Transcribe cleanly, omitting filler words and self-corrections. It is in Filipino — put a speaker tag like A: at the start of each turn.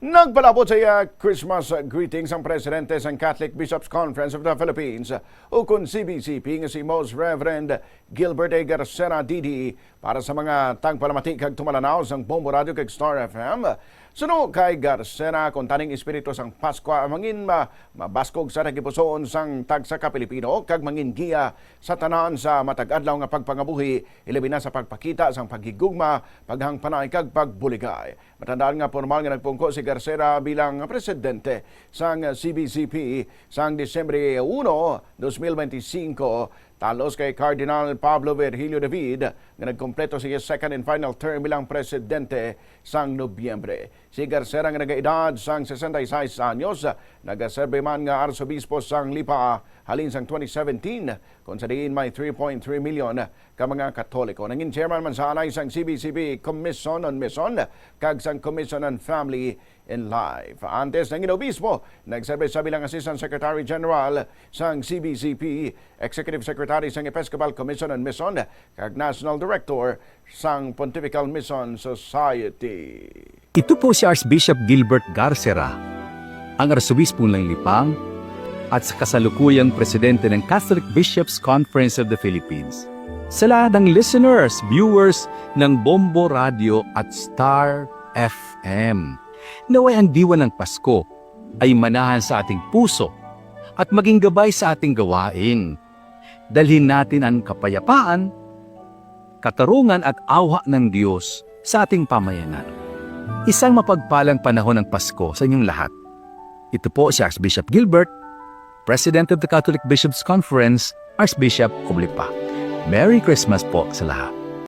A: Nagpalabot sa iya Christmas greetings ang presidente sa Catholic Bishops Conference of the Philippines o kung CBCP nga si Most Reverend Gilbert A. Garcera DD para sa mga tagpalamati kag tumalanaw sang Bombo Radio kag Star FM. Suno kay Garcera kung taning espiritu sang Pasko mangin mabaskog sa nagipusoon sang tagsa ka Pilipino kag mangin giya sa tanan sa matag-adlaw nga pagpangabuhi ilabi na sa pagpakita sang paghigugma, paghangpanay kag pagbuligay. Matandaan nga formal nga nagpungko si Garcera bilang presidente sang CBCP sang Disyembre 1, 2025 talos kay Cardinal Pablo Virgilio David nga nagkompleto siya second and final term bilang presidente sang Nobyembre. Si Garcera nga nagaedad sang 66 anyos, nagaserbe man nga arsobispo sang Lipa halin sang 2017 kung sa diin may 3.3 million ka mga Katoliko. Nangin chairman man sa anay sang CBCP Commission on Mission kag sang Commission on Family in Life. Antes ng obispo, nagserbe sa bilang Assistant Secretary General sang CBCP, Executive Secretary sang Episcopal Commission on Mission kag National Director sang Pontifical Mission Society.
B: Ito po si Archbishop Gilbert Garcera, ang Arsobispo ng Lipang at sa kasalukuyang presidente ng Catholic Bishops Conference of the Philippines. Sa lahat ng listeners, viewers ng Bombo Radio at Star FM, naway ang diwa ng Pasko ay manahan sa ating puso at maging gabay sa ating gawain. Dalhin natin ang kapayapaan, katarungan at awa ng Diyos sa ating pamayanan. Isang mapagpalang panahon ng Pasko sa inyong lahat. Ito po si Archbishop Gilbert, President of the Catholic Bishops Conference, Archbishop of Lipa. Merry Christmas po sa lahat.